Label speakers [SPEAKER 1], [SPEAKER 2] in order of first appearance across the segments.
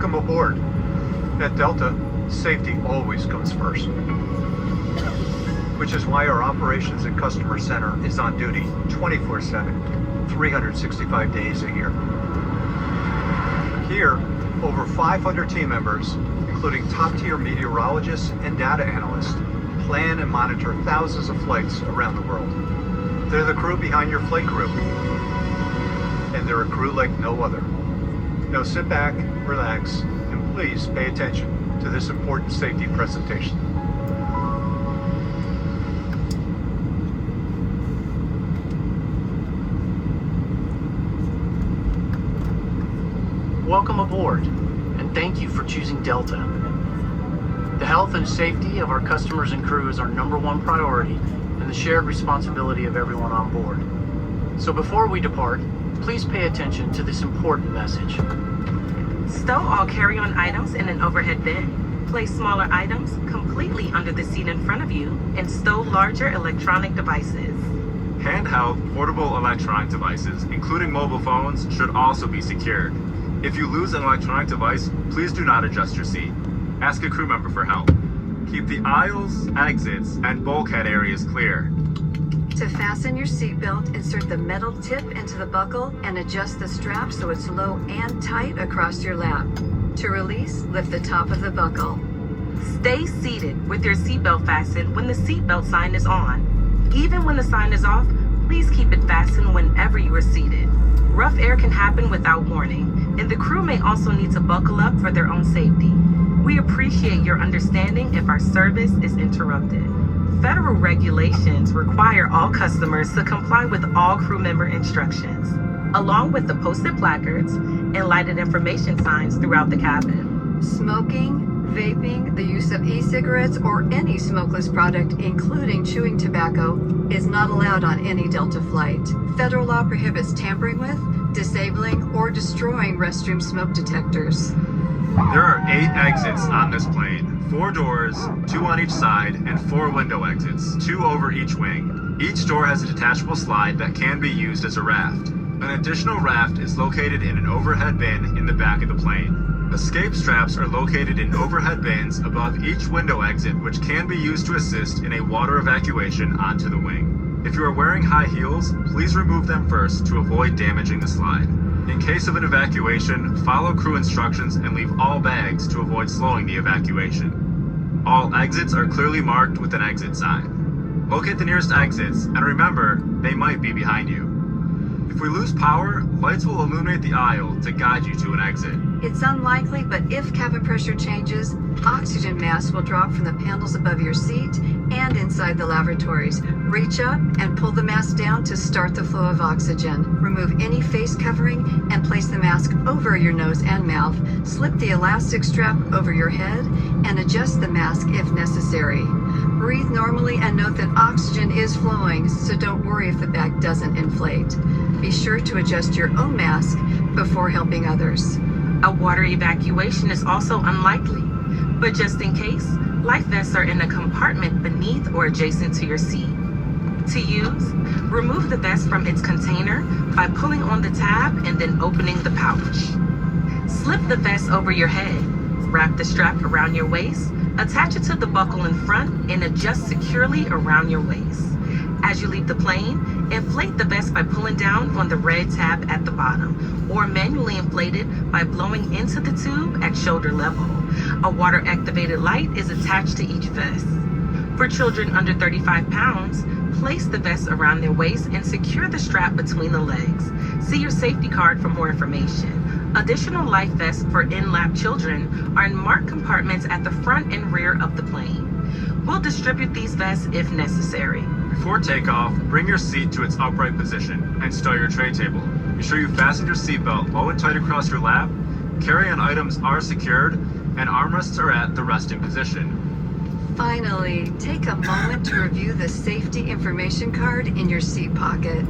[SPEAKER 1] Welcome aboard. At Delta, safety always comes first, which is why our Operations and Customer Center is on duty 24/7, 365 days a year. Here, over 500 team members, including top-tier meteorologists and data analysts, plan and monitor thousands of flights around the world. They're the crew behind your flight crew, and they're a crew like no other. Now sit back, relax, and please pay attention to this important safety presentation.
[SPEAKER 2] Welcome aboard, and thank you for choosing Delta. The health and safety of our customers and crew is our #1 priority and the shared responsibility of everyone on board. So before we depart, please pay attention to this important message.
[SPEAKER 3] Stow all carry-on items in an overhead bin. Place smaller items completely under the seat in front of you and stow larger electronic devices.
[SPEAKER 4] Handheld, portable electronic devices, including mobile phones, should also be secured. If you lose an electronic device, please do not adjust your seat. Ask a crew member for help. Keep the aisles, exits, and bulkhead areas clear.
[SPEAKER 5] To fasten your seatbelt, insert the metal tip into the buckle and adjust the strap so it's low and tight across your lap. To release, lift the top of the buckle.
[SPEAKER 3] Stay seated with your seatbelt fastened when the seatbelt sign is on. Even when the sign is off, please keep it fastened whenever you are seated. Rough air can happen without warning, and the crew may also need to buckle up for their own safety. We appreciate your understanding if our service is interrupted. Federal regulations require all customers to comply with all crew member instructions, along with the posted placards and lighted information signs throughout the cabin.
[SPEAKER 5] Smoking, vaping, the use of e-cigarettes, or any smokeless product, including chewing tobacco, is not allowed on any Delta flight. Federal law prohibits tampering with, disabling, or destroying restroom smoke detectors.
[SPEAKER 4] There are 8 exits on this plane. 4 doors, 2 on each side, and 4 window exits, 2 over each wing. Each door has a detachable slide that can be used as a raft. An additional raft is located in an overhead bin in the back of the plane. Escape straps are located in overhead bins above each window exit, which can be used to assist in a water evacuation onto the wing. If you are wearing high heels, please remove them first to avoid damaging the slide. In case of an evacuation, follow crew instructions and leave all bags to avoid slowing the evacuation. All exits are clearly marked with an exit sign. Locate the nearest exits, and remember, they might be behind you. If we lose power, lights will illuminate the aisle to guide you to an exit.
[SPEAKER 5] It's unlikely, but if cabin pressure changes, oxygen masks will drop from the panels above your seat and inside the lavatories. Reach up and pull the mask down to start the flow of oxygen. Remove any face covering and place the mask over your nose and mouth. Slip the elastic strap over your head and adjust the mask if necessary. Breathe normally and note that oxygen is flowing, so don't worry if the bag doesn't inflate. Be sure to adjust your own mask before helping others.
[SPEAKER 3] A water evacuation is also unlikely, but just in case, life vests are in a compartment beneath or adjacent to your seat. To use, remove the vest from its container by pulling on the tab and then opening the pouch. Slip the vest over your head, wrap the strap around your waist, attach it to the buckle in front, and adjust securely around your waist. As you leave the plane, inflate the vest by pulling down on the red tab at the bottom, or manually inflate it by blowing into the tube at shoulder level. A water-activated light is attached to each vest. For children under 35 pounds, place the vest around their waist and secure the strap between the legs. See your safety card for more information. Additional life vests for in-lap children are in marked compartments at the front and rear of the plane. We'll distribute these vests if necessary.
[SPEAKER 4] Before takeoff, bring your seat to its upright position and stow your tray table. Be sure you fasten your seatbelt low and tight across your lap. Carry-on items are secured, and armrests are at the resting position.
[SPEAKER 5] Finally, take a moment to review the safety information card in your seat pocket.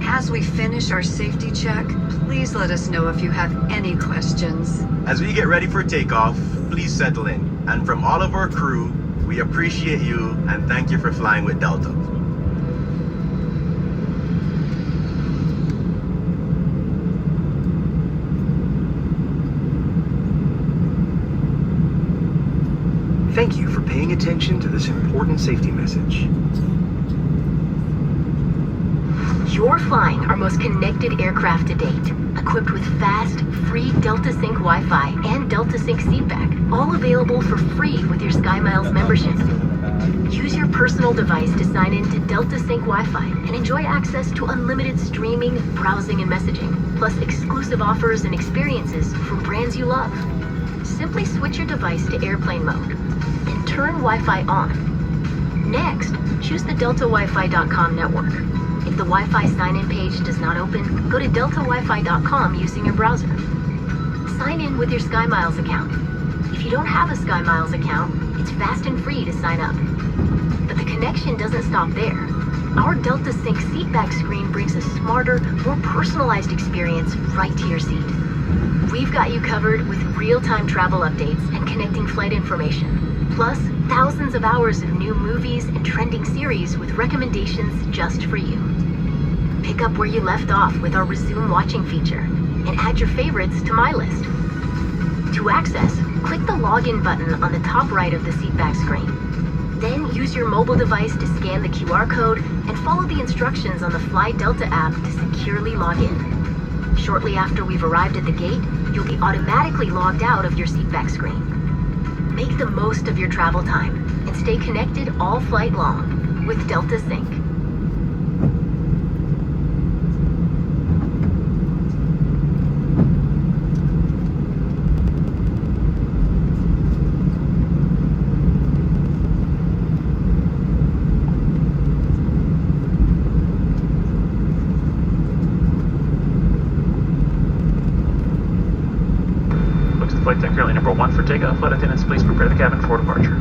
[SPEAKER 5] As we finish our safety check, please let us know if you have any questions.
[SPEAKER 6] As we get ready for takeoff, please settle in. And from all of our crew, we appreciate you and thank you for flying with Delta.
[SPEAKER 7] paying attention to this important safety message.
[SPEAKER 8] You're flying our most connected aircraft to date, equipped with fast, free Delta Sync Wi-Fi and Delta Sync seatback, all available for free with your SkyMiles membership. Use your personal device to sign in to Delta Sync Wi-Fi and enjoy access to unlimited streaming, browsing, and messaging, plus exclusive offers and experiences from brands you love. Simply switch your device to airplane mode and turn Wi-Fi on. Next, choose the DeltaWiFi.com network. If the Wi-Fi sign-in page does not open, go to DeltaWiFi.com using your browser. Sign in with your SkyMiles account. If you don't have a SkyMiles account, it's fast and free to sign up. But the connection doesn't stop there. Our Delta Sync seatback screen brings a smarter, more personalized experience right to your seat. We've got you covered with real-time travel updates and connecting flight information, plus thousands of hours of new movies and trending series with recommendations just for you. Pick up where you left off with our Resume Watching feature and add your favorites to My List. To access, click the Login button on the top right of the seatback screen. Then use your mobile device to scan the QR code and follow the instructions on the Fly Delta app to securely log in. Shortly after we've arrived at the gate, you'll be automatically logged out of your seatback screen. Make the most of your travel time and stay connected all flight long with Delta Sync.
[SPEAKER 2] Flight deck currently number 1 for takeoff. Flight attendants, please prepare the cabin for departure.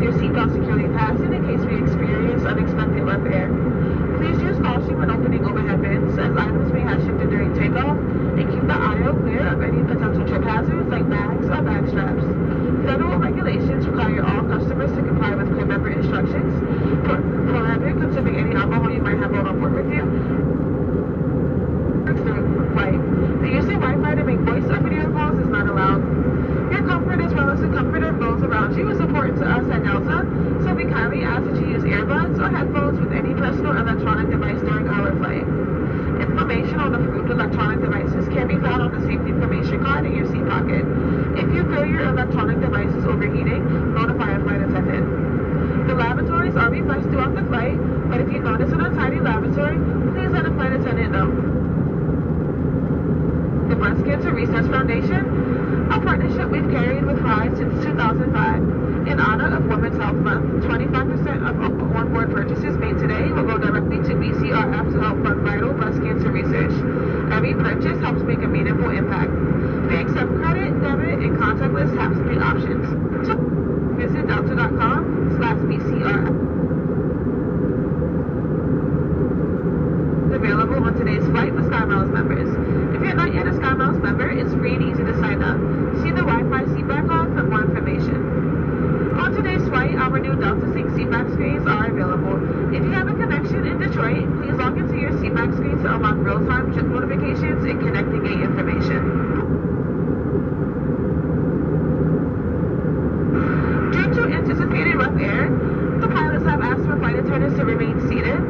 [SPEAKER 9] with your seatbelt securely fastened in case we experience unexpected rough air. Please use caution when opening overhead bins, as items may have shifted during takeoff, and keep the aisle clear of any potential trip hazards like bags or bag straps. Federal regulations require all customers to comply with crew member instructions. Prohibit consuming any alcohol you might have on board with you. Flight. The use of Wi-Fi to make voice or video calls is not allowed. Your comfort as well as the comfort of those around you is important to us at Delta, so we kindly ask that you use earbuds or headphones with any personal electronic device during our flight. Information on approved electronic devices can be found on the safety information card in your seat pocket. If you feel your electronic device is overheating, notify a flight attendant. The lavatories are replaced throughout the flight, but if you notice an untidy lavatory, please let a flight attendant know. The Breast Cancer Research Foundation, a partnership we've carried with Thrive since 2005. In honor of Women's Health Month, 25% of all onboard purchases made today will go directly to BCRF to help fund vital breast cancer research. Every purchase helps make a meaningful impact. We accept credit, debit, and contactless tap-to-pay options. Visit delta.com/BCRF. Available on today's flight for SkyMiles members. If you're not yet a SkyMiles member, it's free and easy to sign up. See the Wi-Fi seatback card for more information. On today's flight, our new Delta Sync seatback screens are available. If you have a connection in Detroit, please log into your seatback screen to unlock real-time trip notifications and connecting gate information. Due to anticipated rough air, the pilots have asked for flight attendants to remain seated.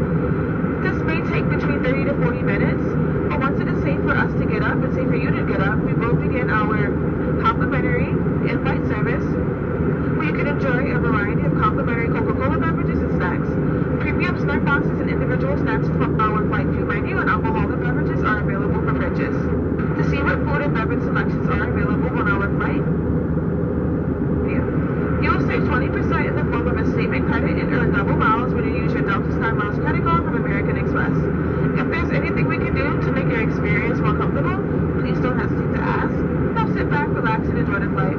[SPEAKER 9] This may take between 30 to 40 minutes, but once it is safe for us to get up and safe for you to get up, we will begin our complimentary in-flight service, where you can enjoy a variety of complimentary Coca-Cola beverages and snacks. Premium snack boxes and individual snacks from our flight view menu and alcoholic beverages are available for purchase. To see what food and beverage selections are available on our flight, you'll save 20% in the form of a saving credit and earn double miles when you use your Delta SkyMiles credit card from American Express. If there's anything we can do to make your experience more comfortable, please don't hesitate to ask. Now sit back, relax, and enjoy the flight.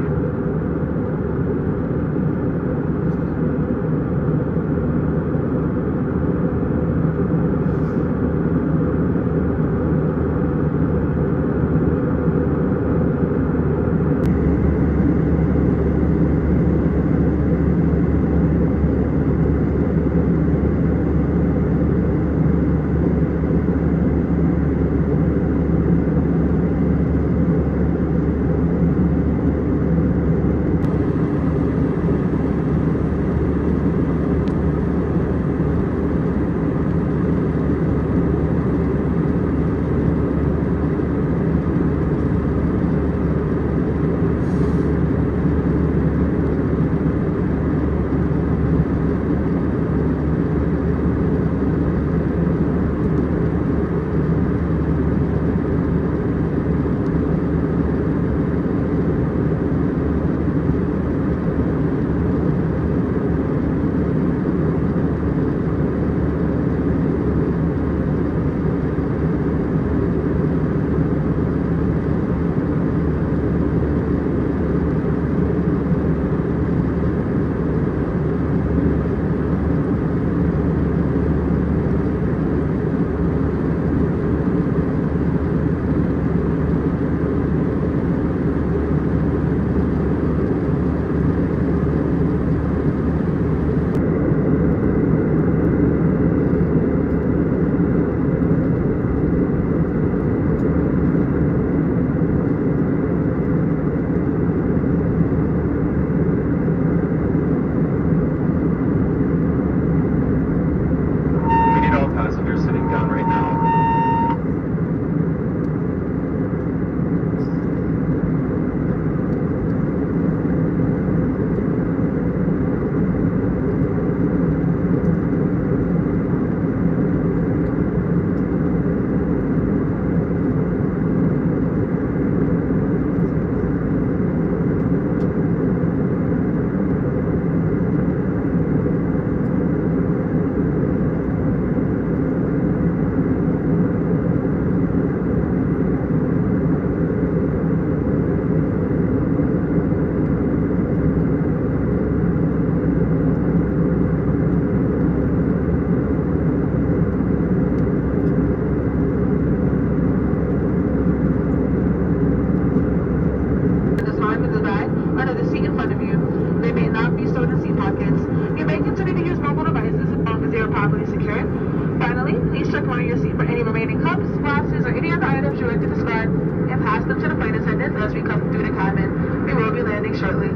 [SPEAKER 9] or any other items you wish to discard and pass them to the flight attendants as we come through the cabin. We will be landing shortly.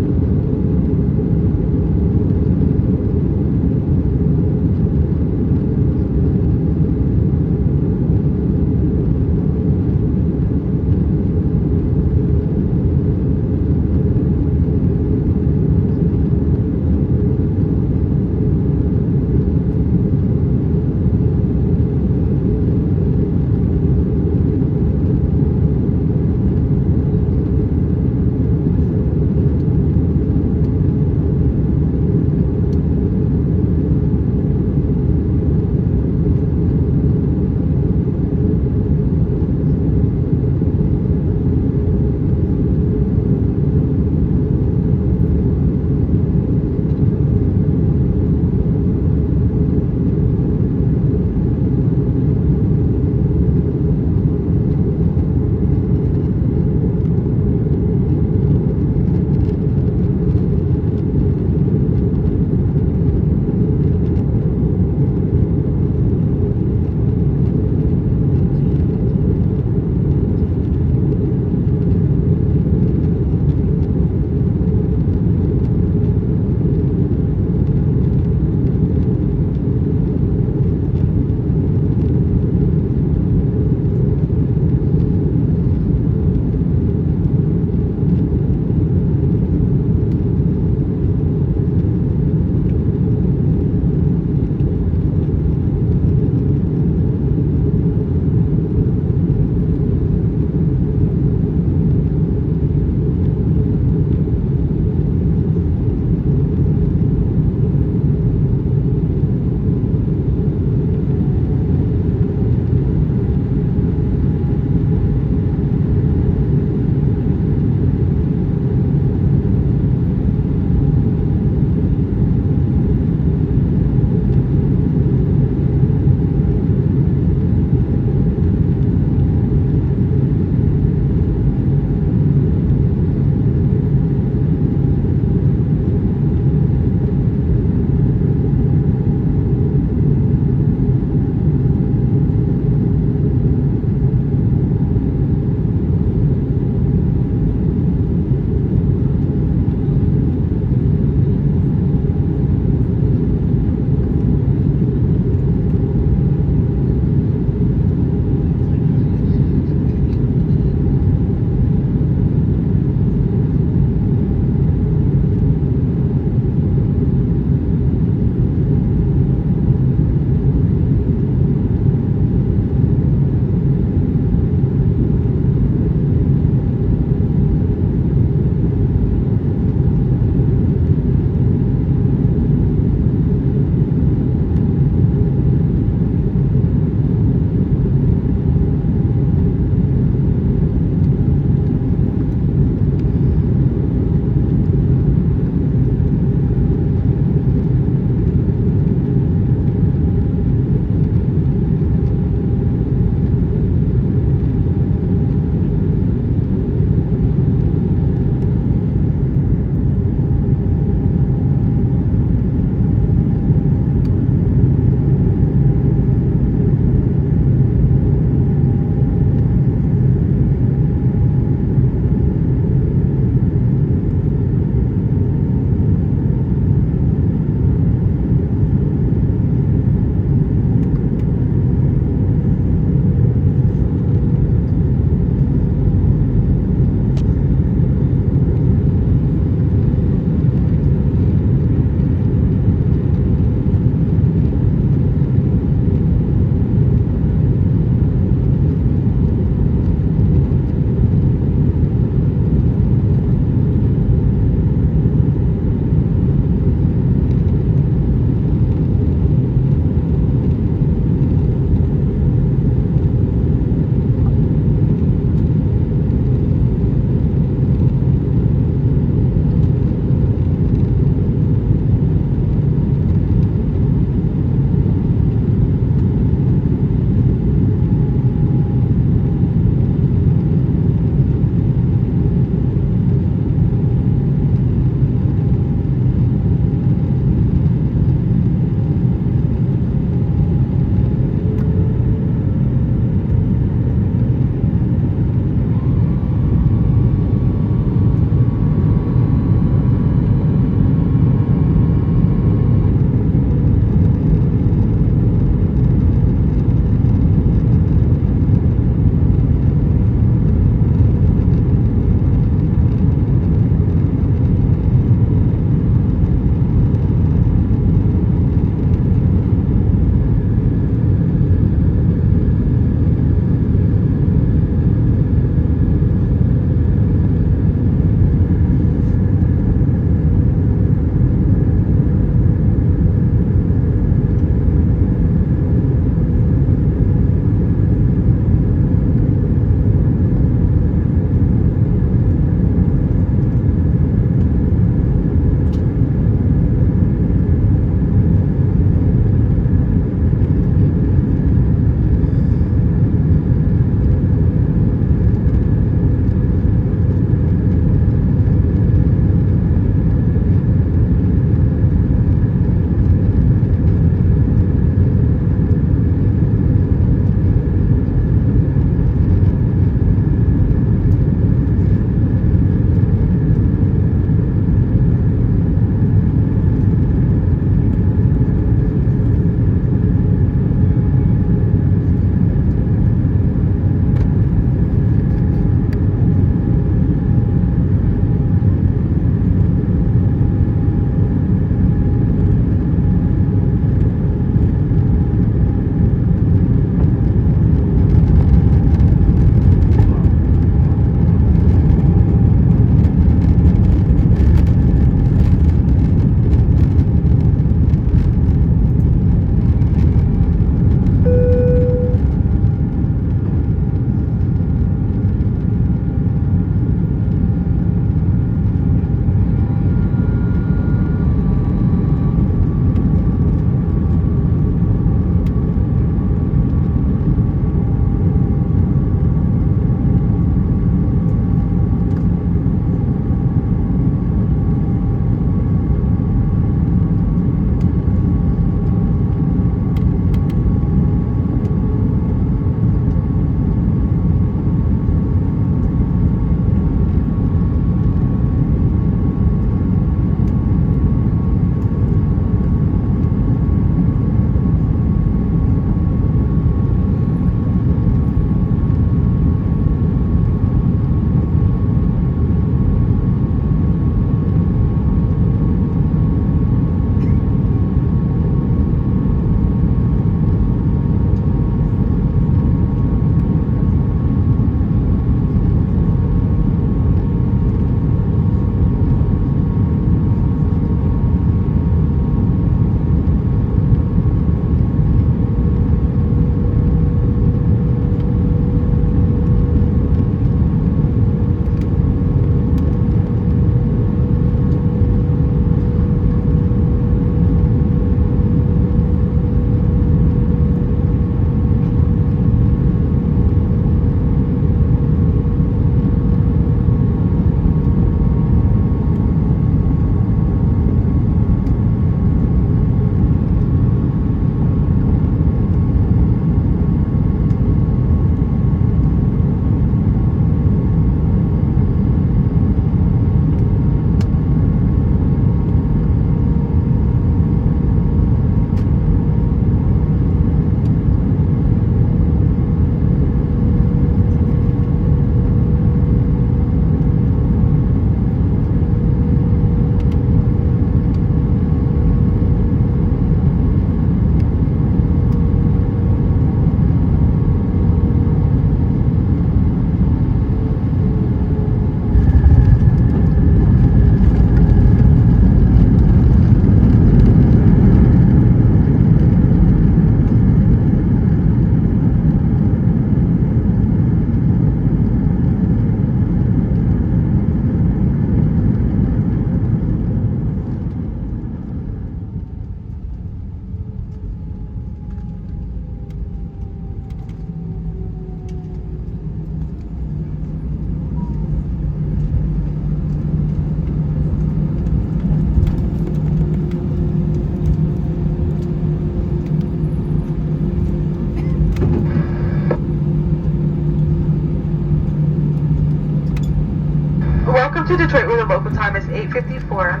[SPEAKER 9] Welcome to Detroit, where the local time is 8:54.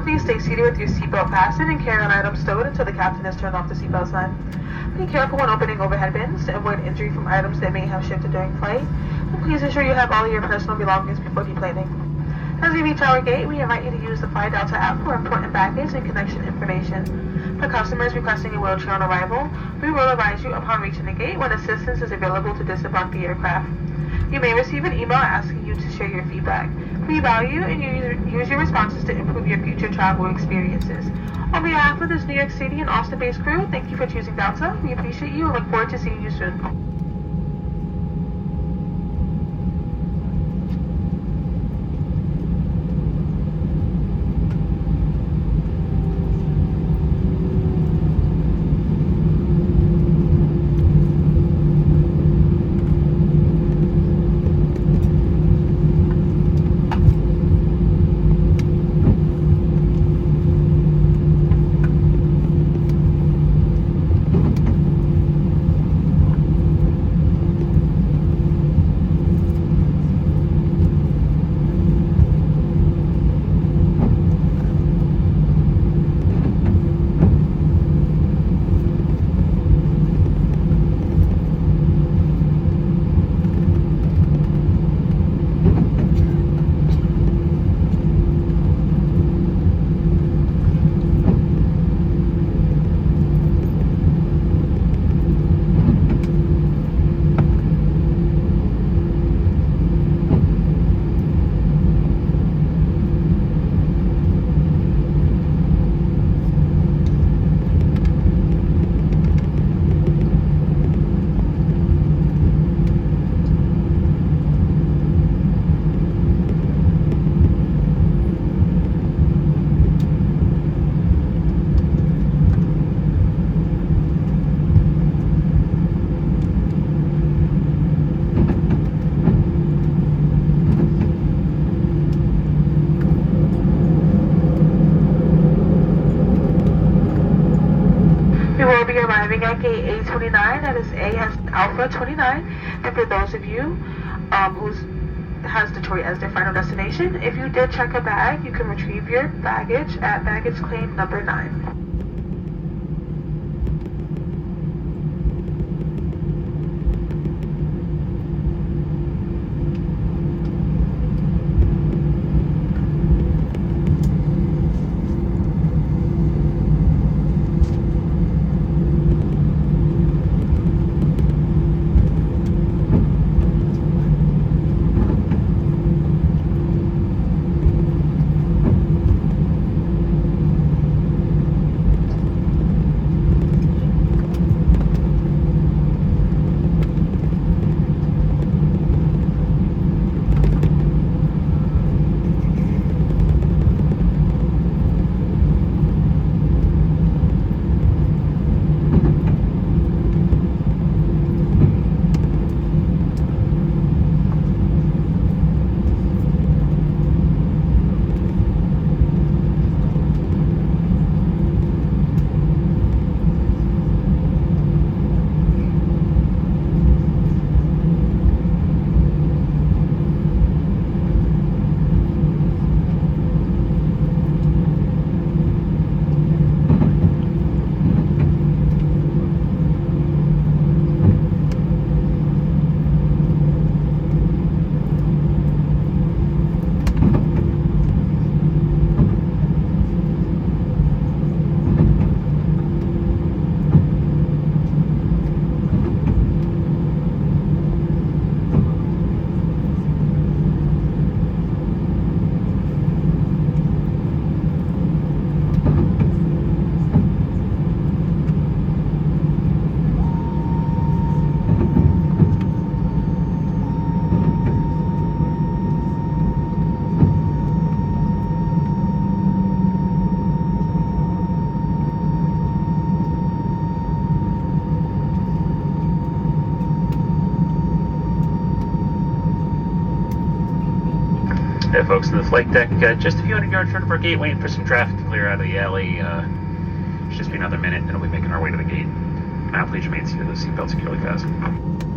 [SPEAKER 9] Please stay seated with your seatbelt fastened and carry-on items stowed until the captain has turned off the seatbelt sign. Be careful when opening overhead bins to avoid injury from items that may have shifted during flight. And please ensure you have all of your personal belongings before deplaning. As we reach our gate, we invite you to use the Fly Delta app for important baggage and connection information. For customers requesting a wheelchair on arrival, we will advise you upon reaching the gate when assistance is available to disembark the aircraft. You may receive an email asking you to share your feedback. We value and use your responses to improve your future travel experiences. On behalf of this New York City and Austin-based crew, thank you for choosing Delta. We appreciate you and look forward to seeing you soon. Arriving at gate A29, that is A as Alpha 29, and for those of you who has Detroit as their final destination, if you did check a bag, you can retrieve your baggage at baggage claim number 9.
[SPEAKER 10] Folks in the flight deck, just a few hundred yards short of our gate, waiting for some traffic to clear out of the alley. Should just be another minute, and we'll be making our way to the gate. Now, please remain seated with the seatbelt securely fastened.